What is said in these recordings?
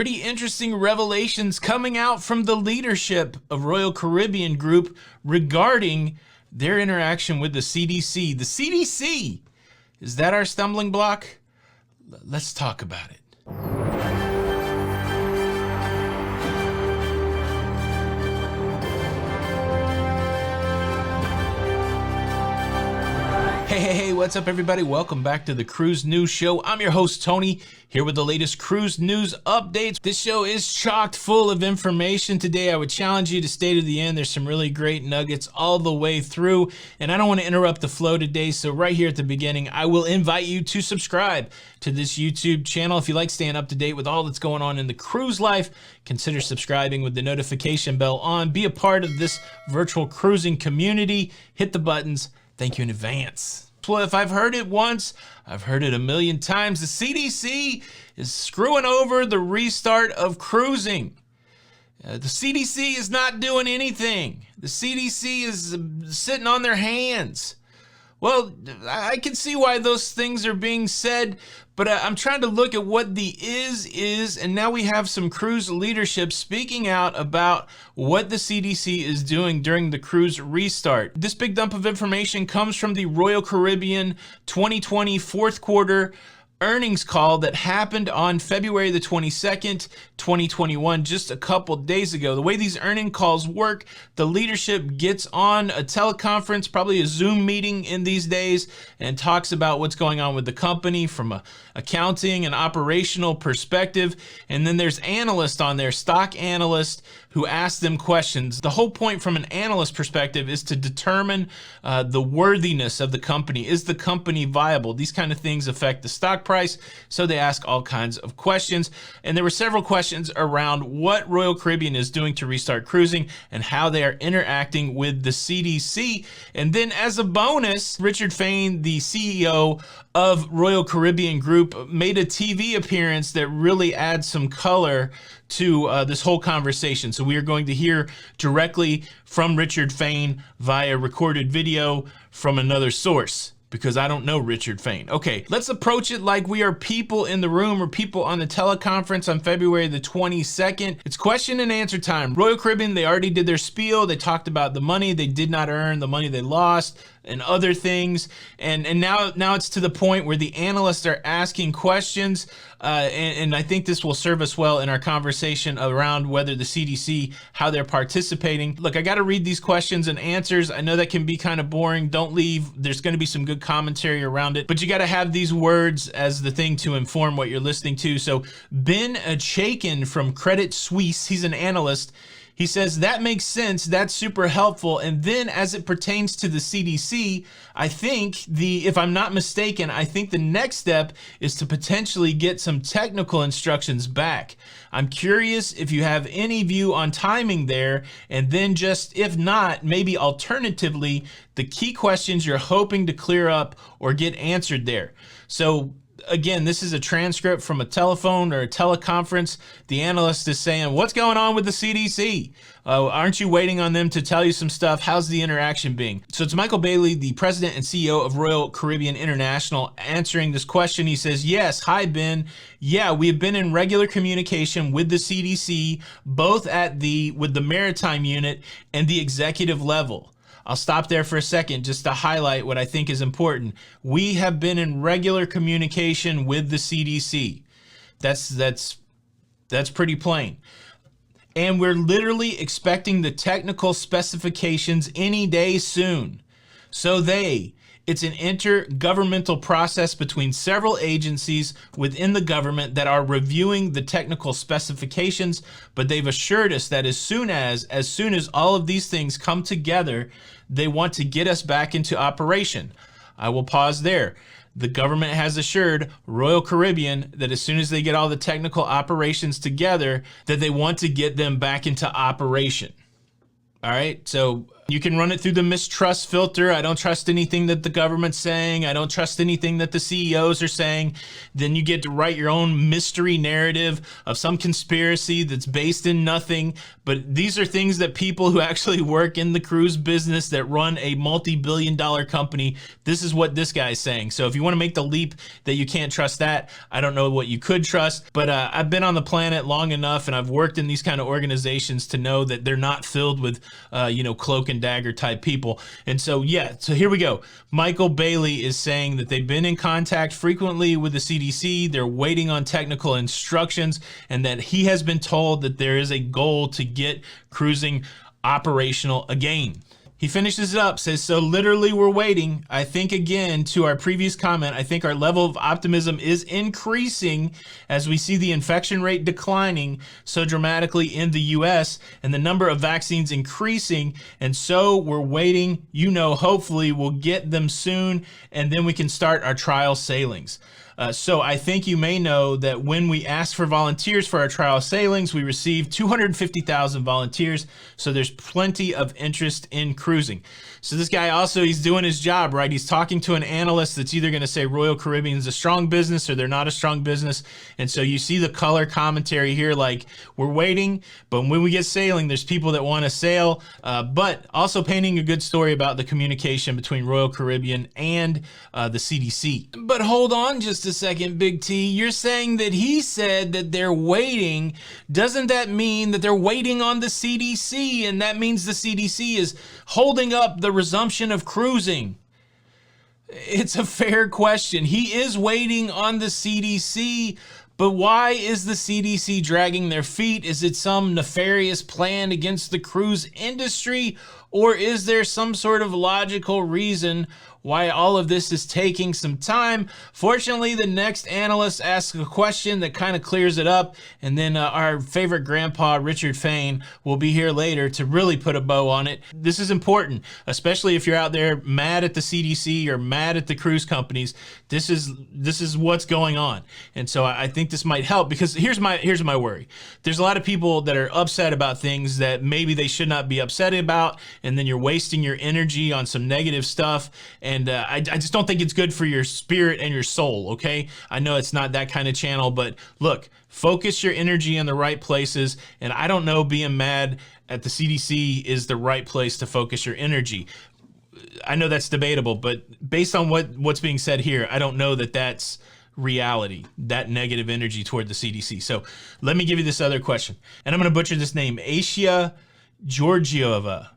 Pretty interesting revelations coming out from the leadership of Royal Caribbean Group regarding their interaction with the CDC. The CDC, is that our stumbling block? Let's talk about it. Hey, what's up everybody? Welcome back to the Cruise News Show. I'm your host, Tony, here with the latest cruise news updates. This show is chock full of information today. I would challenge you to stay to the end. There's some really great nuggets all the way through, and I don't want to interrupt the flow today, so right here at the beginning, I will invite you to subscribe to this YouTube channel. If you like staying up to date with all that's going on in the cruise life, consider subscribing with the notification bell on. Be a part of this virtual cruising community. Hit the buttons. Thank you in advance. Well, if I've heard it once, I've heard it a million times. The CDC is screwing over the restart of cruising. The CDC is not doing anything. The CDC is sitting on their hands. Well, I can see why those things are being said, but I'm trying to look at what the is, and now we have some cruise leadership speaking out about what the CDC is doing during the cruise restart. This big dump of information comes from the Royal Caribbean 2020 fourth quarter earnings call that happened on February the 22nd, 2021, just a couple days ago. The way these earning calls work, the leadership gets on a teleconference, probably a Zoom meeting in these days, and talks about what's going on with the company from a accounting and operational perspective. And then there's analysts on there, stock analysts, who ask them questions. The whole point from an analyst perspective is to determine the worthiness of the company. Is the company viable? These kind of things affect the stock price, so they ask all kinds of questions. And there were several questions around what Royal Caribbean is doing to restart cruising and how they are interacting with the CDC. And then as a bonus, Richard Fain, the CEO of Royal Caribbean Group, made a TV appearance that really adds some color to this whole conversation. So we are going to hear directly from Richard Fain via recorded video from another source, because I don't know Richard Fain. Okay, let's approach it like we are people in the room or people on the teleconference on February the 22nd. It's question and answer time. Royal Caribbean, they already did their spiel. They talked about the money they did not earn, the money they lost, and other things. And now it's to the point where the analysts are asking questions, and I think this will serve us well in our conversation around whether the CDC, how they're participating. Look, I got to read these questions and answers. I know that can be kind of boring. Don't leave. There's going to be some good commentary around it, but you got to have these words as the thing to inform what you're listening to. So Ben Chaikin from Credit Suisse, he's an analyst. He says, that makes sense. That's super helpful. And then as it pertains to the CDC, I think if I'm not mistaken, I think the next step is to potentially get some technical instructions back. I'm curious if you have any view on timing there. And then just, if not, maybe alternatively, the key questions you're hoping to clear up or get answered there. So again, this is a transcript from a telephone or a teleconference. The analyst is saying, what's going on with the CDC? Aren't you waiting on them to tell you some stuff? How's the interaction being? So it's Michael Bailey, the president and CEO of Royal Caribbean International, answering this question. He says, yes, hi, Ben. Yeah, we have been in regular communication with the CDC, both with the maritime unit and the executive level. I'll stop there for a second just to highlight what I think is important. We have been in regular communication with the CDC. That's pretty plain. And we're literally expecting the technical specifications any day soon. So it's an intergovernmental process between several agencies within the government that are reviewing the technical specifications, but they've assured us that as soon as all of these things come together, they want to get us back into operation. I will pause there. The government has assured Royal Caribbean that as soon as they get all the technical operations together, that they want to get them back into operation. All right, so You can run it through the mistrust filter. I don't trust anything that the government's saying. I don't trust anything that the CEOs are saying. Then you get to write your own mystery narrative of some conspiracy that's based in nothing. But these are things that people who actually work in the cruise business that run a multi-billion-dollar company, this is what this guy's saying. So if you want to make the leap that you can't trust that, I don't know what you could trust. But I've been on the planet long enough, and I've worked in these kind of organizations to know that they're not filled with, cloak and dagger type people. And so, so here we go. Michael Bailey is saying that they've been in contact frequently with the CDC. They're waiting on technical instructions, and that he has been told that there is a goal to get cruising operational again. He finishes it up, says, so literally we're waiting. I think, again, to our previous comment, I think our level of optimism is increasing as we see the infection rate declining so dramatically in the US and the number of vaccines increasing. And so we're waiting, hopefully we'll get them soon, and then we can start our trial sailings. So I think you may know that when we asked for volunteers for our trial sailings, we received 250,000 volunteers. So there's plenty of interest in cruising. So this guy also, he's doing his job, right? He's talking to an analyst that's either going to say Royal Caribbean is a strong business or they're not a strong business. And so you see the color commentary here, like we're waiting, but when we get sailing, there's people that want to sail, but also painting a good story about the communication between Royal Caribbean and the CDC. But hold on just a second, Big T. You're saying that he said that they're waiting. Doesn't that mean that they're waiting on the CDC? And that means the CDC is holding up the resumption of cruising. It's a fair question. He is waiting on the CDC, but why is the CDC dragging their feet? Is it some nefarious plan against the cruise industry, or is there some sort of logical reason why all of this is taking some time? Fortunately, the next analyst asks a question that kind of clears it up, and then our favorite grandpa, Richard Fain, will be here later to really put a bow on it. This is important, especially if you're out there mad at the CDC or mad at the cruise companies. This is what's going on. And so I think this might help, because here's my worry. There's a lot of people that are upset about things that maybe they should not be upset about, and then you're wasting your energy on some negative stuff. And I just don't think it's good for your spirit and your soul, okay? I know it's not that kind of channel, but look, focus your energy in the right places. And I don't know, being mad at the CDC is the right place to focus your energy. I know that's debatable, but based on what's being said here, I don't know that that's reality, that negative energy toward the CDC. So let me give you this other question. And I'm going to butcher this name, Asia Georgieva.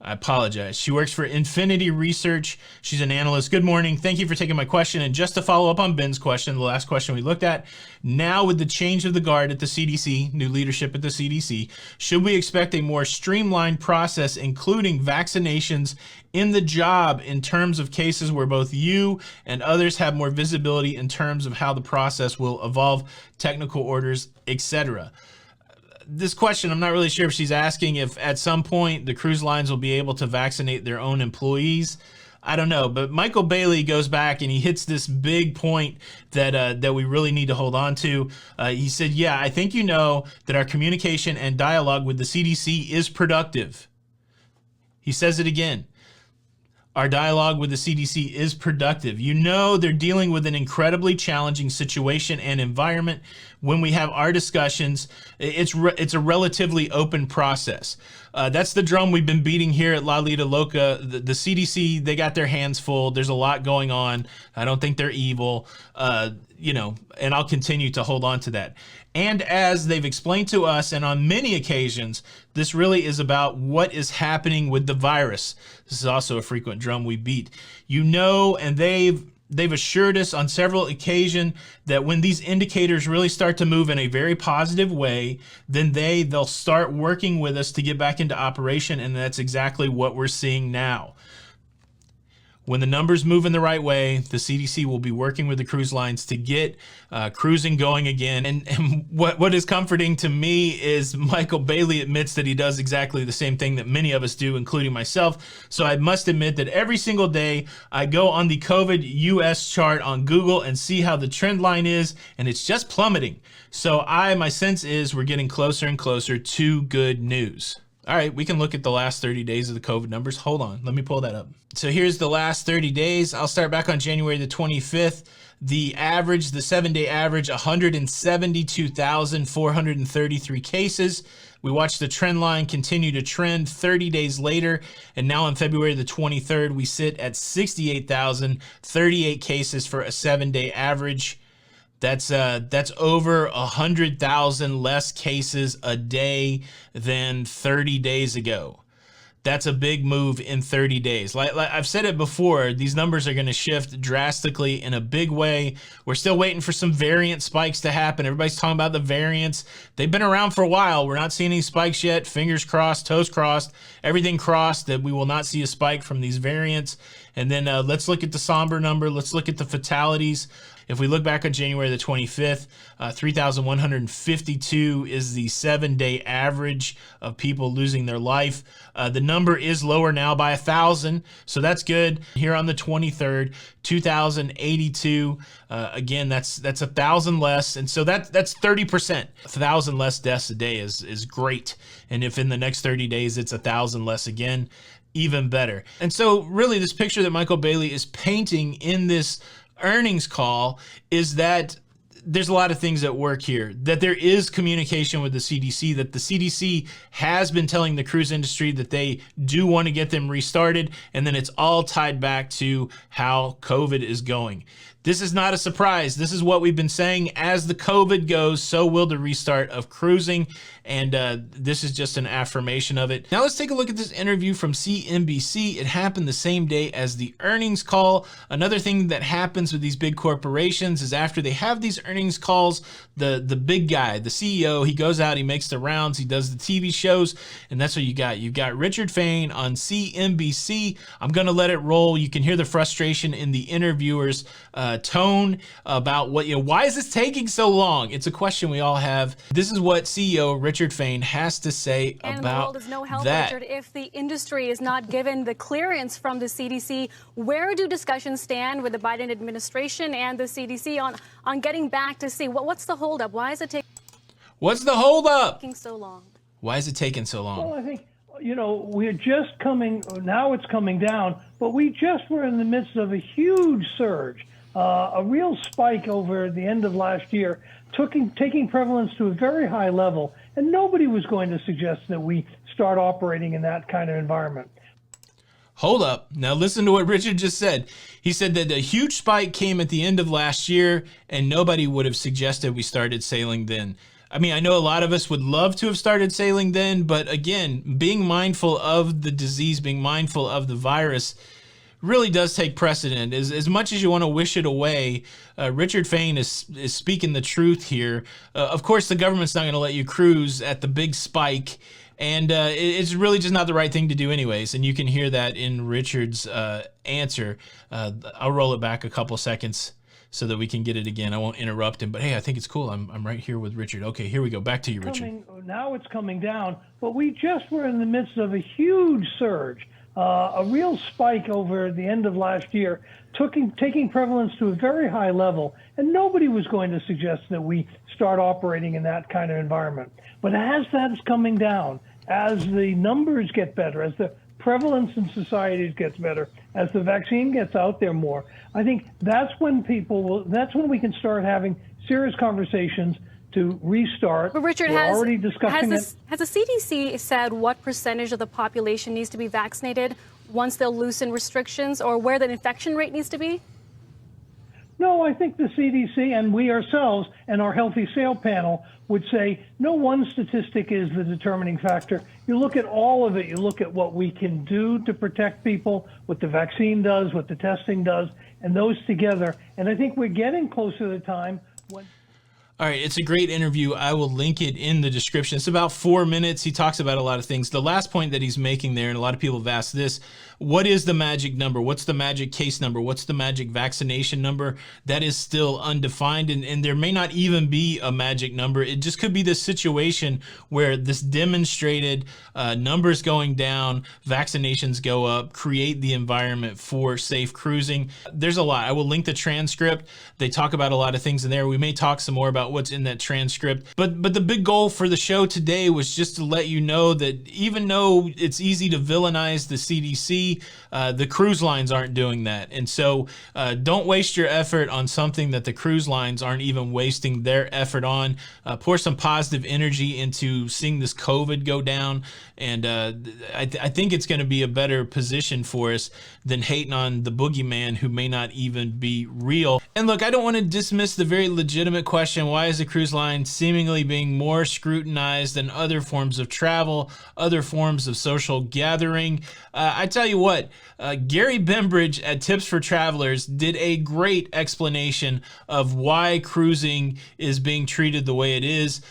I apologize. She works for Infinity Research. She's an analyst. Good morning. Thank you for taking my question. And just to follow up on Ben's question, the last question we looked at, now with the change of the guard at the CDC, new leadership at the CDC, should we expect a more streamlined process, including vaccinations in the job, in terms of cases where both you and others have more visibility in terms of how the process will evolve, technical orders, etc.? This question, I'm not really sure if she's asking if at some point the cruise lines will be able to vaccinate their own employees. I don't know, but Michael Bailey goes back and he hits this big point that we really need to hold on to. He said, yeah, I think you know that our communication and dialogue with the CDC is productive. He says it again. Our dialogue with the CDC is productive. You know they're dealing with an incredibly challenging situation and environment. When we have our discussions, it's a relatively open process. That's the drum we've been beating here at Lido Loca. The CDC, they got their hands full. There's a lot going on. I don't think they're evil, and I'll continue to hold on to that. And as they've explained to us, and on many occasions, this really is about what is happening with the virus. This is also a frequent drum we beat. And they've assured us on several occasions that when these indicators really start to move in a very positive way, then they'll start working with us to get back into operation, and that's exactly what we're seeing now. When the numbers move in the right way, the CDC will be working with the cruise lines to get cruising going again. And what is comforting to me is Michael Bailey admits that he does exactly the same thing that many of us do, including myself. So I must admit that every single day I go on the COVID US chart on Google and see how the trend line is, and it's just plummeting. So my sense is we're getting closer and closer to good news. All right, we can look at the last 30 days of the COVID numbers. Hold on, let me pull that up. So here's the last 30 days. I'll start back on January the 25th. The average, the 7-day average, 172,433 cases. We watched the trend line continue to trend 30 days later, and now on February the 23rd, we sit at 68,038 cases for a 7-day average. That's over 100,000 less cases a day than 30 days ago. That's a big move in 30 days. Like I've said it before, these numbers are going to shift drastically in a big way. We're still waiting for some variant spikes to happen. Everybody's talking about the variants. They've been around for a while. We're not seeing any spikes yet. Fingers crossed, toes crossed, everything crossed that we will not see a spike from these variants. And then let's look at the somber number. Let's look at the fatalities. If we look back on January the 25th, 3,152 is the 7-day average of people losing their life. The number is lower now by 1,000, so that's good. Here on the 23rd, 2,082. Again, that's 1,000 less, and so that's 30%. 1,000 less deaths a day is great. And if in the next 30 days it's 1,000 less again, even better. And so really this picture that Michael Bailey is painting in this earnings call is that there's a lot of things at work here, that there is communication with the CDC, that the CDC has been telling the cruise industry that they do want to get them restarted, and then it's all tied back to how COVID is going. This is not a surprise. This is what we've been saying. As the COVID goes, so will the restart of cruising, and this is just an affirmation of it. Now let's take a look at this interview from CNBC. It happened the same day as the earnings call. Another thing that happens with these big corporations is after they have these earnings calls, the big guy, the CEO, he goes out, he makes the rounds, he does the TV shows, and that's what you got. You've got Richard Fain on CNBC. I'm gonna let it roll. You can hear the frustration in the interviewer's tone about why is this taking so long? It's a question we all have. This is what CEO Richard Fain has to say and about the world is no help, that. Richard, if the industry is not given the clearance from the CDC. Where do discussions stand with the Biden administration and the CDC on getting back to see what's the holdup? Why is it taking? What's the holdup? So long? Why is it taking so long? Well, I think, we're just coming, now it's coming down, but we just were in the midst of a huge surge, a real spike over the end of last year, taking prevalence to a very high level, and nobody was going to suggest that we start operating in that kind of environment. Hold up. Now listen to what Richard just said. He said that a huge spike came at the end of last year, and nobody would have suggested we started sailing then. I mean, I know a lot of us would love to have started sailing then, but again, being mindful of the disease, being mindful of the virus really does take precedent. As much as you want to wish it away, Richard Fain is speaking the truth here. Of course, the government's not going to let you cruise at the big spike, and it's really just not the right thing to do anyways, and you can hear that in Richard's answer. I'll roll it back a couple seconds so that we can get it again. I won't interrupt him, but hey, I think it's cool. I'm right here with Richard. Okay, here we go. Back to you, Richard. Now it's coming down, but we just were in the midst of a huge surge, a real spike over the end of last year, taking prevalence to a very high level, and nobody was going to suggest that we start operating in that kind of environment. But as that's coming down, as the numbers get better, as the prevalence in societies gets better, as the vaccine gets out there more, I think that's when that's when we can start having serious conversations to restart. But Richard, We're already discussing has the CDC said what percentage of the population needs to be vaccinated once they'll loosen restrictions, or where the infection rate needs to be? No, I think the CDC and we ourselves and our Healthy Sail panel would say no one statistic is the determining factor. You look at all of it. You look at what we can do to protect people, what the vaccine does, what the testing does, and those together. And I think we're getting closer to the time when... All right, it's a great interview. I will link it in the description. It's about 4 minutes. He talks about a lot of things. The last point that he's making there, and a lot of people have asked this, what is the magic number? What's the magic case number? What's the magic vaccination number? That is still undefined, and there may not even be a magic number. It just could be this situation where this demonstrated numbers going down, vaccinations go up, create the environment for safe cruising. There's a lot. I will link the transcript. They talk about a lot of things in there. We may talk some more about about what's in that transcript. But the big goal for the show today was just to let you know that even though it's easy to villainize the CDC, the cruise lines aren't doing that. And so don't waste your effort on something that the cruise lines aren't even wasting their effort on. Pour some positive energy into seeing this COVID go down. And I think it's going to be a better position for us than hating on the boogeyman who may not even be real. And look, I don't want to dismiss the very legitimate question, why is the cruise line seemingly being more scrutinized than other forms of travel, other forms of social gathering? I tell you what, Gary Bembridge at Tips for Travelers did a great explanation of why cruising is being treated the way it is.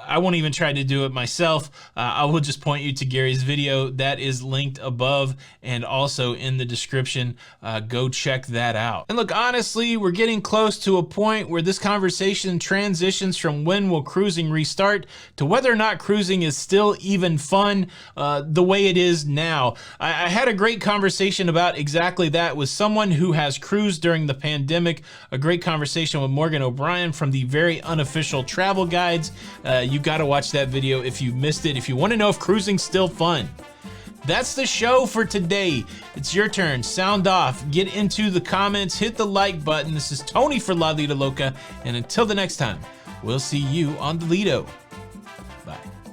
I won't even try to do it myself. I will just point you to Gary's video that is linked above and also in the description. Go check that out. And look, honestly, we're getting close to a point where this conversation transitions from when will cruising restart to whether or not cruising is still even fun the way it is now. I had a great conversation about exactly that with someone who has cruised during the pandemic. A great conversation with Morgan O'Brien from the Very Unofficial Travel Guides. You've got to watch that video if you missed it, if you want to know if cruising's still fun. That's the show for today. It's your turn. Sound off. Get into the comments. Hit the like button. This is Tony for Lido Loca. And until the next time, we'll see you on the Lido.